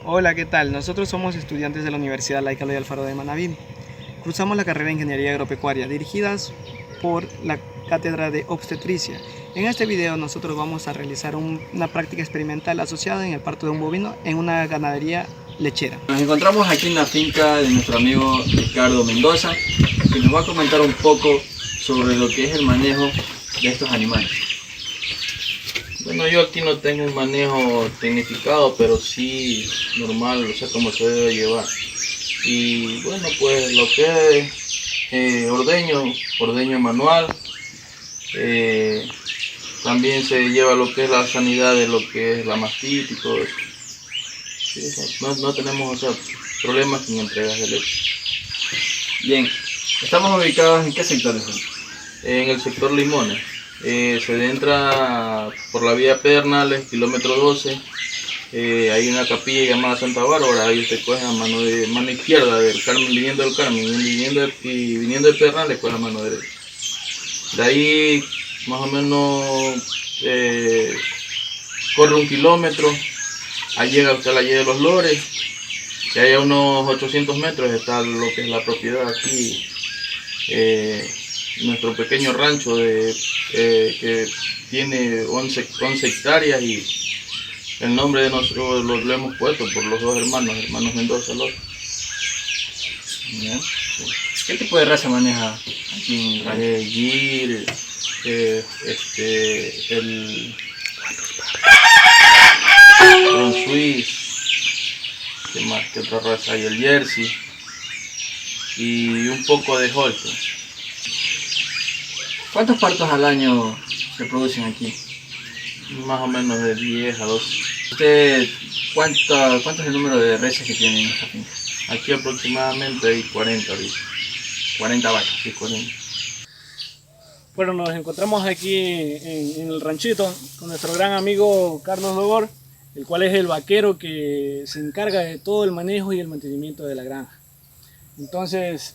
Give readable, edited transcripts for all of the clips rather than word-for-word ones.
Hola, ¿qué tal? Nosotros somos estudiantes de la Universidad Laica Loyola Alfaro de Manabí. Cursamos la carrera de Ingeniería Agropecuaria, dirigidas por la Cátedra de Obstetricia. En este video nosotros vamos a realizar una práctica experimental asociada en el parto de un bovino en una ganadería lechera. Nos encontramos aquí en la finca de nuestro amigo Ricardo Mendoza, que nos va a comentar un poco sobre lo que es el manejo de estos animales. Bueno, yo aquí no tengo un manejo tecnificado, pero sí normal, o sea, cómo se debe llevar. Y bueno, pues lo que es ordeño manual, también se lleva lo que es la sanidad de lo que es la mastitis y todo eso. Sí, no tenemos, o sea, problemas con entregas de leche. Bien, estamos ubicados en qué sectores? En el sector Limones. Se entra por la vía Pedernales, kilómetro 12. Hay una capilla llamada Santa Bárbara. Ahí usted coge a mano izquierda del Carmen, viniendo del Carmen, viniendo de Pedernales, coge a mano derecha. De ahí más o menos corre 1 kilómetro. Ahí llega usted a la Y de los Lores. Y ahí a unos 800 metros está lo que es la propiedad aquí. Nuestro pequeño rancho que tiene 11 hectáreas, y el nombre de nosotros lo hemos puesto por los dos hermanos Mendoza. ¿Qué tipo de raza maneja aquí en el Gir, el Ron Swiss, ¿qué otra raza hay? El Jersey y un poco de Holstein. ¿Cuántos partos al año se producen aquí? Más o menos de 10 a 12. ¿Usted cuánto es el número de reses que tiene en esta finca? Aquí aproximadamente hay 40 ahorita. 40 vacas. Sí, 40. Bueno, nos encontramos aquí en el ranchito con nuestro gran amigo Carlos Logor, el cual es el vaquero que se encarga de todo el manejo y el mantenimiento de la granja. Entonces,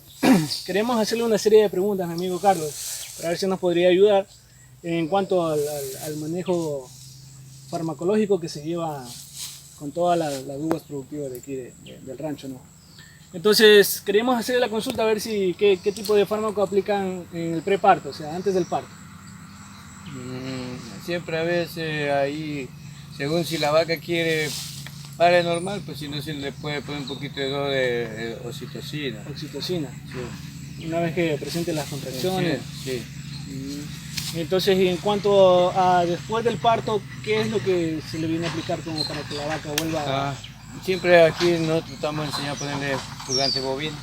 queremos hacerle una serie de preguntas, mi amigo Carlos, para ver si nos podría ayudar en cuanto al manejo farmacológico que se lleva con todas las uvas productivas de aquí del rancho, ¿no? Entonces, queríamos hacerle la consulta a ver si qué tipo de fármaco aplican en el preparto, o sea, antes del parto. Siempre a veces ahí, según si la vaca quiere para normal, pues si no se le puede poner un poquito de oxitocina. Oxitocina, Sí. una vez que presente las contracciones. Sí. Entonces, y en cuanto a después del parto, ¿qué es lo que se le viene a aplicar como para que la vaca vuelva a... Siempre aquí nosotros estamos enseñando a ponerle purgante bovino.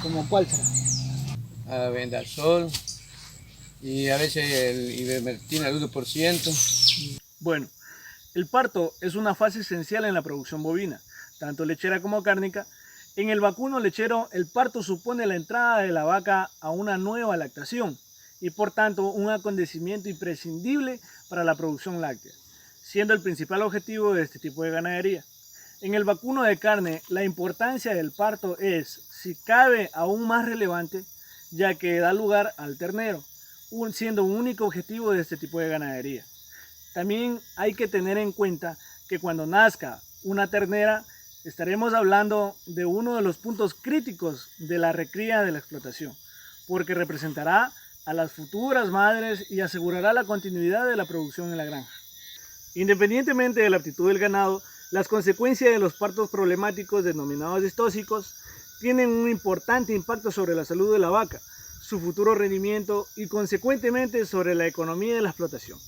¿Como cuál será? A Vendasol y a veces el Ivermectina al 1%. Bueno, el parto es una fase esencial en la producción bovina, tanto lechera como cárnica. En el vacuno lechero, el parto supone la entrada de la vaca a una nueva lactación y por tanto un acontecimiento imprescindible para la producción láctea, siendo el principal objetivo de este tipo de ganadería. En el vacuno de carne, la importancia del parto es, si cabe, aún más relevante, ya que da lugar al ternero, siendo un único objetivo de este tipo de ganadería. También hay que tener en cuenta que cuando nazca una ternera, estaremos hablando de uno de los puntos críticos de la recría de la explotación, porque representará a las futuras madres y asegurará la continuidad de la producción en la granja. Independientemente de la aptitud del ganado, las consecuencias de los partos problemáticos denominados distóxicos tienen un importante impacto sobre la salud de la vaca, su futuro rendimiento y consecuentemente sobre la economía de la explotación.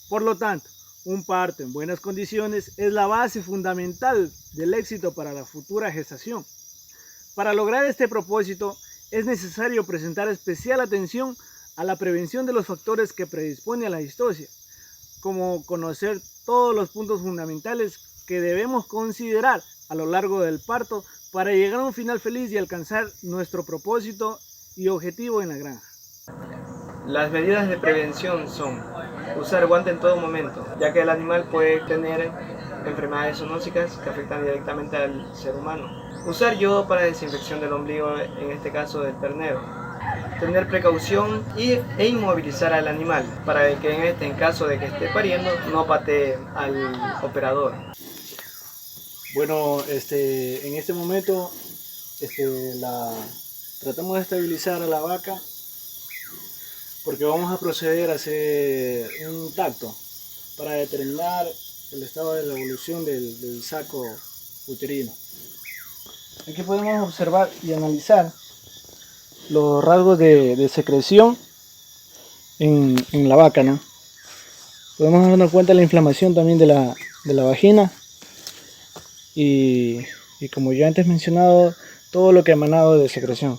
Por lo tanto, un parto en buenas condiciones es la base fundamental del éxito para la futura gestación. Para lograr este propósito, es necesario presentar especial atención a la prevención de los factores que predisponen a la distosia, como conocer todos los puntos fundamentales que debemos considerar a lo largo del parto para llegar a un final feliz y alcanzar nuestro propósito y objetivo en la granja. Las medidas de prevención son usar guante en todo momento, ya que el animal puede tener enfermedades zoonóticas que afectan directamente al ser humano. Usar yodo para desinfección del ombligo, en este caso del ternero. Tener precaución e inmovilizar al animal para que en caso de que esté pariendo no patee al operador. Bueno, en este momento tratamos de estabilizar a la vaca porque vamos a proceder a hacer un tacto para determinar el estado de la evolución del saco uterino. Aquí podemos observar y analizar los rasgos de secreción en la vaca, ¿no? Podemos darnos cuenta de la inflamación también de la vagina y como ya antes mencionado, todo lo que ha emanado de secreción.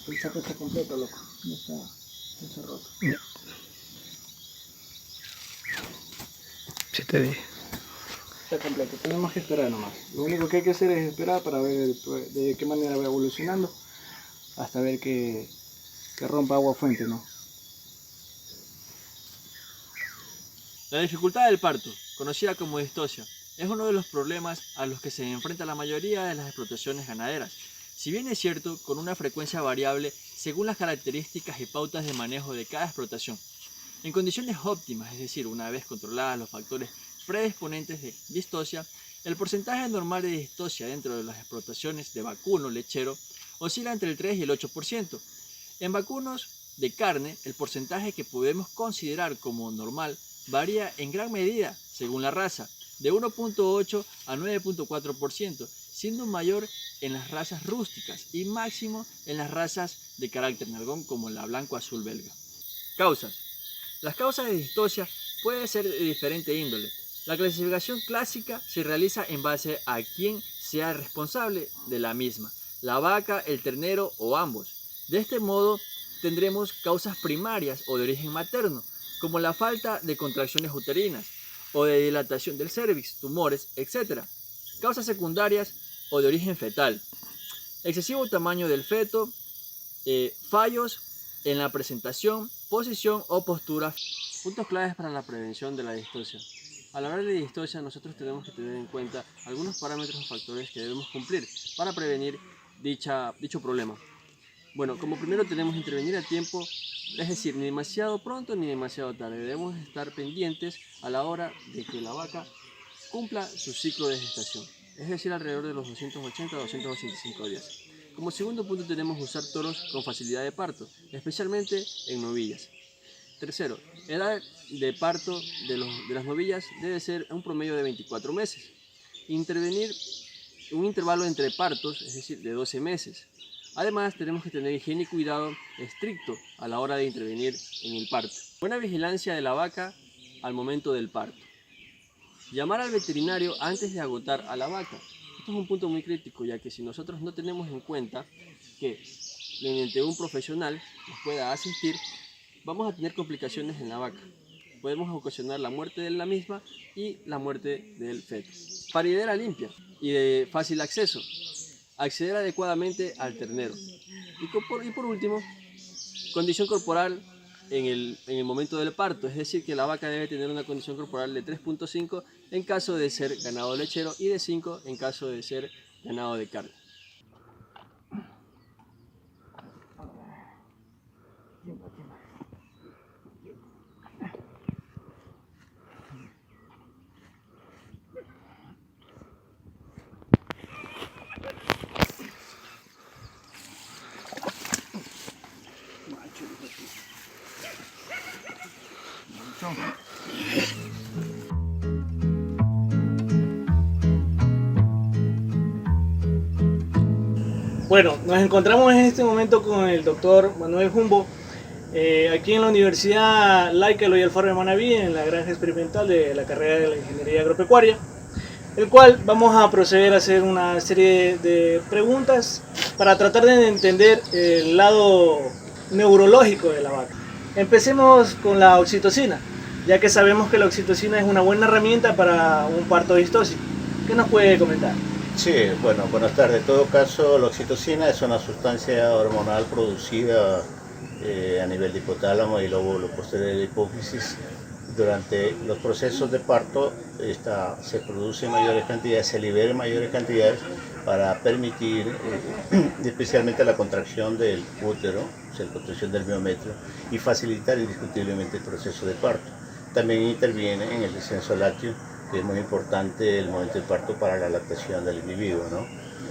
El saco está completo, loco. No está roto. Sí te dije. Está completo, tenemos que esperar nomás. Lo único que hay que hacer es esperar para ver de qué manera va evolucionando hasta ver que rompa agua fuente, ¿no? La dificultad del parto, conocida como distosia, es uno de los problemas a los que se enfrenta la mayoría de las explotaciones ganaderas. Si bien es cierto, con una frecuencia variable según las características y pautas de manejo de cada explotación. En condiciones óptimas, es decir, una vez controlados los factores predisponentes de distosia, el porcentaje normal de distosia dentro de las explotaciones de vacuno lechero oscila entre el 3 y el 8%. En vacunos de carne, el porcentaje que podemos considerar como normal varía en gran medida según la raza, de 1.8 a 9.4%, siendo mayor en las razas rústicas y máximo en las razas de carácter nalgón como la blanco-azul belga. Causas. Las causas de distosia pueden ser de diferente índole. La clasificación clásica se realiza en base a quién sea responsable de la misma, la vaca, el ternero o ambos. De este modo tendremos causas primarias o de origen materno, como la falta de contracciones uterinas o de dilatación del cérvix, tumores, etc. Causas secundarias o de origen fetal, excesivo tamaño del feto, fallos en la presentación, posición o postura. Puntos claves para la prevención de la distosia. Al hablar de distosia, nosotros tenemos que tener en cuenta algunos parámetros o factores que debemos cumplir para prevenir dicho problema. Bueno, como primero tenemos que intervenir a tiempo, es decir, ni demasiado pronto ni demasiado tarde. Debemos estar pendientes a la hora de que la vaca cumpla su ciclo de gestación, es decir, alrededor de los 280 a 285 días. Como segundo punto tenemos usar toros con facilidad de parto, especialmente en novillas. Tercero, edad de parto de las novillas debe ser un promedio de 24 meses. Intervenir un intervalo entre partos, es decir, de 12 meses. Además, tenemos que tener higiene y cuidado estricto a la hora de intervenir en el parto. Buena vigilancia de la vaca al momento del parto. Llamar al veterinario antes de agotar a la vaca. Esto es un punto muy crítico, ya que si nosotros no tenemos en cuenta que mediante un profesional nos pueda asistir, vamos a tener complicaciones en la vaca. Podemos ocasionar la muerte de la misma y la muerte del feto. Paridera limpia y de fácil acceso. Acceder adecuadamente al ternero. Y por último, condición corporal en el momento del parto, es decir, que la vaca debe tener una condición corporal de 3.5 en caso de ser ganado lechero y de 5 en caso de ser ganado de carne. Bueno, nos encontramos en este momento con el doctor Manuel Jumbo, aquí en la Universidad Laica Eloy Alfaro de Manabí, en la granja experimental de la carrera de la Ingeniería Agropecuaria, el cual vamos a proceder a hacer una serie de preguntas para tratar de entender el lado neurológico de la vaca. Empecemos con la oxitocina, ya que sabemos que la oxitocina es una buena herramienta para un parto distóxico. ¿Qué nos puede comentar? Sí, bueno, buenas tardes. En todo caso, la oxitocina es una sustancia hormonal producida a nivel de hipotálamo y lóbulo posterior de la hipófisis durante los procesos de parto se producen mayores cantidades, se liberan mayores cantidades para permitir especialmente la contracción del útero, o sea, la contracción del miometrio, y facilitar indiscutiblemente el proceso de parto. También interviene en el descenso lácteo, que es muy importante el momento del parto para la lactación del individuo, ¿no?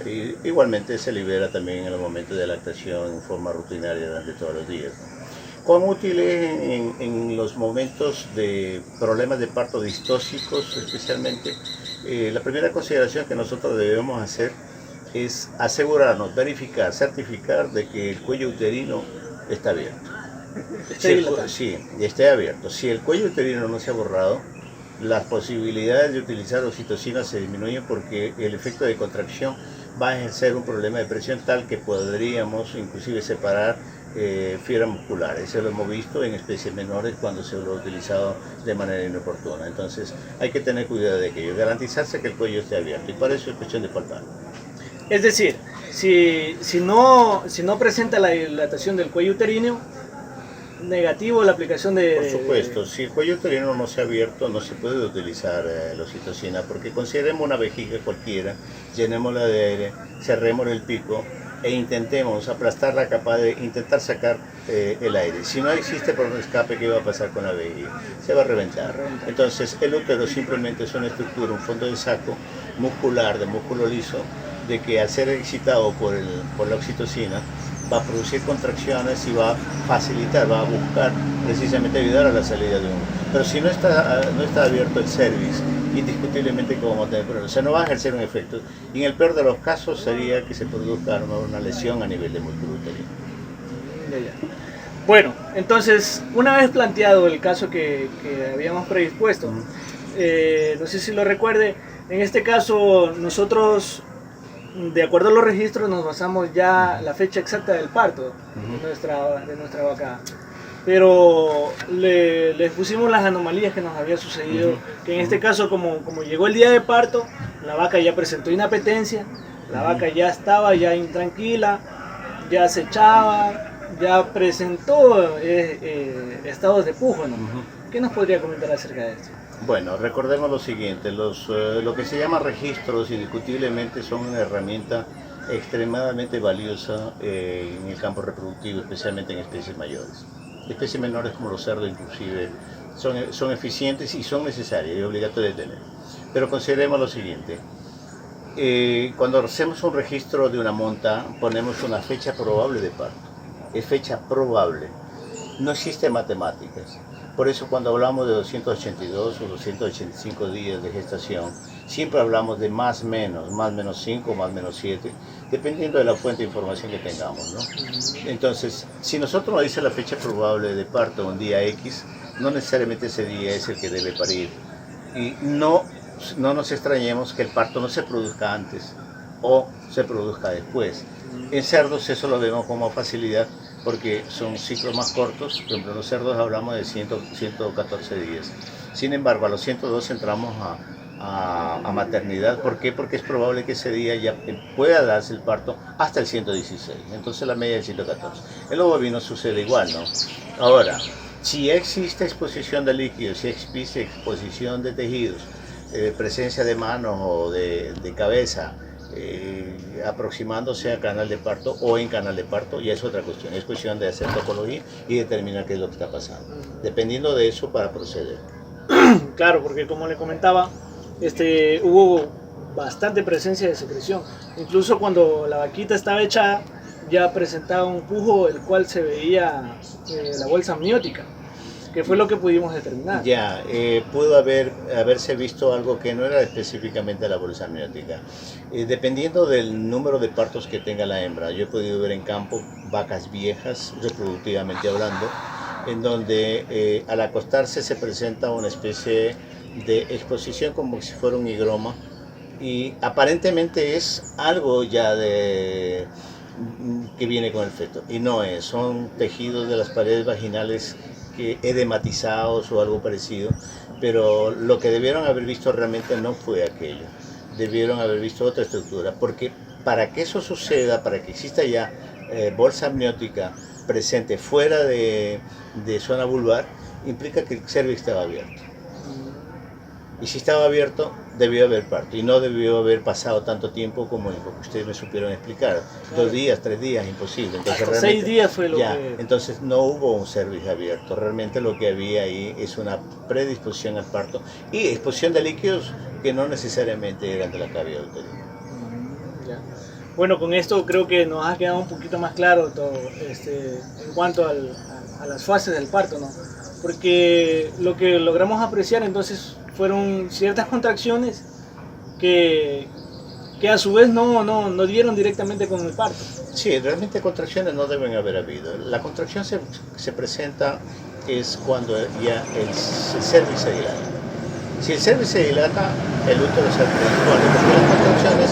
Y igualmente se libera también en los momentos de lactación en forma rutinaria durante todos los días, ¿no? ¿Cuán útil es en los momentos de problemas de parto distóxicos especialmente? La primera consideración que nosotros debemos hacer es asegurarnos, verificar, certificar de que el cuello uterino está abierto. Sí, esté abierto. Si el cuello uterino no se ha borrado, las posibilidades de utilizar oxitocina se disminuyen porque el efecto de contracción va a ejercer un problema de presión tal que podríamos inclusive separar fibras musculares. Eso lo hemos visto en especies menores cuando se lo ha utilizado de manera inoportuna. Entonces hay que tener cuidado de aquello, garantizarse que el cuello esté abierto, y para eso es cuestión de palpar. Es decir, si no presenta la dilatación del cuello uterino, negativo la aplicación de... Por supuesto, si el cuello uterino no se ha abierto, no se puede utilizar la oxitocina, porque consideremos una vejiga cualquiera, llenémosla de aire, cerremos el pico e intentemos aplastarla, capaz de intentar sacar el aire. Si no existe por un escape, ¿qué va a pasar con la vejiga? Se va a reventar. Entonces el útero simplemente es una estructura, un fondo de saco muscular, de músculo liso, de que al ser excitado por la oxitocina va a producir contracciones y va a facilitar, va a buscar precisamente ayudar a la salida de uno. Pero si no está abierto el cervix, indiscutiblemente como vamos a tener problemas. O sea, no va a ejercer un efecto. Y en el peor de los casos sería que se produzca una lesión a nivel de músculo uterino. Bueno, entonces, una vez planteado el caso que habíamos predispuesto, no sé si lo recuerde, en este caso nosotros, de acuerdo a los registros, nos basamos ya la fecha exacta del parto de nuestra vaca. Pero le pusimos las anomalías que nos había sucedido, que en este caso, como llegó el día de parto, la vaca ya presentó inapetencia, la vaca ya estaba ya intranquila, ya se echaba, ya presentó estados de pujo, ¿no? ¿Qué nos podría comentar acerca de esto? Bueno, recordemos lo siguiente, lo que se llama registros indiscutiblemente son una herramienta extremadamente valiosa en el campo reproductivo, especialmente en especies mayores. Especies menores como los cerdos inclusive son eficientes y son necesarias y obligatorias de tener. Pero consideremos lo siguiente, cuando hacemos un registro de una monta ponemos una fecha probable de parto, es fecha probable, no existe matemáticas. Por eso cuando hablamos de 282 o 285 días de gestación, siempre hablamos de más menos 5, más menos 7, dependiendo de la fuente de información que tengamos, ¿no? Entonces, si nosotros nos dice la fecha probable de parto un día X, no necesariamente ese día es el que debe parir. Y no nos extrañemos que el parto no se produzca antes o se produzca después. En cerdos eso lo vemos como facilidad, porque son ciclos más cortos. Por ejemplo, los cerdos hablamos de 114 días. Sin embargo, a los 102 entramos a maternidad. ¿Por qué? Porque es probable que ese día ya pueda darse el parto hasta el 116. Entonces la media es 114. En los bovinos sucede igual, ¿no? Ahora, si existe exposición de líquidos, si existe exposición de tejidos, presencia de manos o de cabeza, aproximándose a canal de parto o en canal de parto, ya es otra cuestión. Es cuestión de hacer topología y determinar qué es lo que está pasando, dependiendo de eso para proceder. Claro, porque como le comentaba, hubo bastante presencia de secreción. Incluso cuando la vaquita estaba echada, ya presentaba un pujo, el cual se veía la bolsa amniótica, que fue lo que pudimos determinar. Ya, pudo haberse visto algo que no era específicamente la bolsa amniótica. Dependiendo del número de partos que tenga la hembra, yo he podido ver en campo vacas viejas, reproductivamente hablando, en donde al acostarse se presenta una especie de exposición como si fuera un higroma, y aparentemente es algo ya que viene con el feto, y no es, son tejidos de las paredes vaginales edematizados o algo parecido, pero lo que debieron haber visto realmente no fue aquello, debieron haber visto otra estructura, porque para que eso suceda, para que exista ya bolsa amniótica presente fuera de zona vulvar, implica que el cervix estaba abierto. Y si estaba abierto, debió haber parto. Y no debió haber pasado tanto tiempo como ustedes me supieron explicar. Claro. 2 días, 3 días, imposible. Entonces, Hasta 6 días fue lo ya, que... entonces no hubo un cervix abierto. Realmente lo que había ahí es una predisposición al parto y expulsión de líquidos que no necesariamente eran de la cavidad uterina. Ya. Bueno, con esto creo que nos ha quedado un poquito más claro todo, en cuanto a las fases del parto, ¿no? Porque lo que logramos apreciar entonces fueron ciertas contracciones que a su vez no dieron directamente con el parto. Sí, realmente contracciones no deben haber habido. La contracción se presenta es cuando ya el cervix se dilata. Si el cervix se dilata, el útero se predispuso, porque las contracciones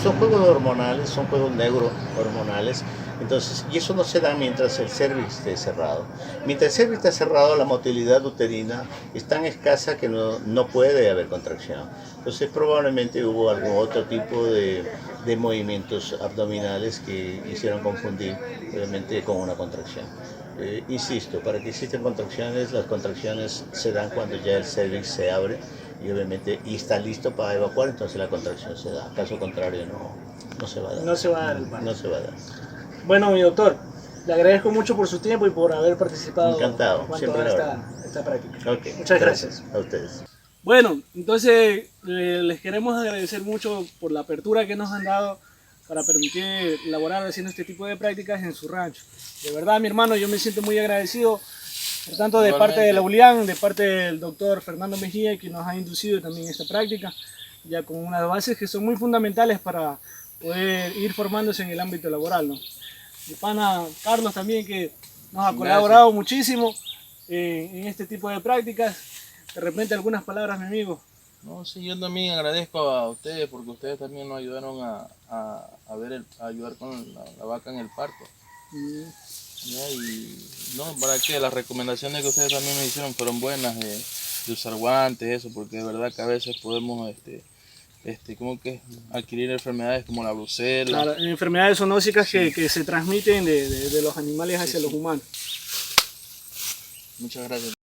son juegos hormonales, son juegos neurohormonales. Entonces, y eso no se da mientras el cervix esté cerrado. Mientras el cervix está cerrado, la motilidad uterina es tan escasa que no puede haber contracción. Entonces, probablemente hubo algún otro tipo de movimientos abdominales que hicieron confundir, obviamente, con una contracción. Insisto, para que existan contracciones, las contracciones se dan cuando ya el cervix se abre y obviamente está listo para evacuar, entonces la contracción se da. Caso contrario, no se va a dar. No se va a dar el parto. No se va a dar. Bueno, mi doctor, le agradezco mucho por su tiempo y por haber participado Encantado, en cuanto siempre a esta práctica. Okay, Muchas gracias. A ustedes. Bueno, entonces les queremos agradecer mucho por la apertura que nos han dado para permitir elaborar haciendo este tipo de prácticas en su rancho. De verdad, mi hermano, yo me siento muy agradecido, por tanto, de parte de la ULIAN, de parte del doctor Fernando Mejía, que nos ha inducido también esta práctica, ya con unas bases que son muy fundamentales para poder ir formándose en el ámbito laboral, ¿no? Mi pana Carlos también, que nos ha colaborado muchísimo en este tipo de prácticas. De repente algunas palabras, mi amigo. No, sí, yo también agradezco a ustedes porque ustedes también nos ayudaron a ayudar con la vaca en el parto. ¿Ya? Y no, para que las recomendaciones que ustedes también me hicieron fueron buenas de usar guantes, eso, porque de verdad que a veces podemos como que adquirir enfermedades como la brucela. Claro, enfermedades zoonóticas que se transmiten de los animales hacia los humanos. Muchas gracias.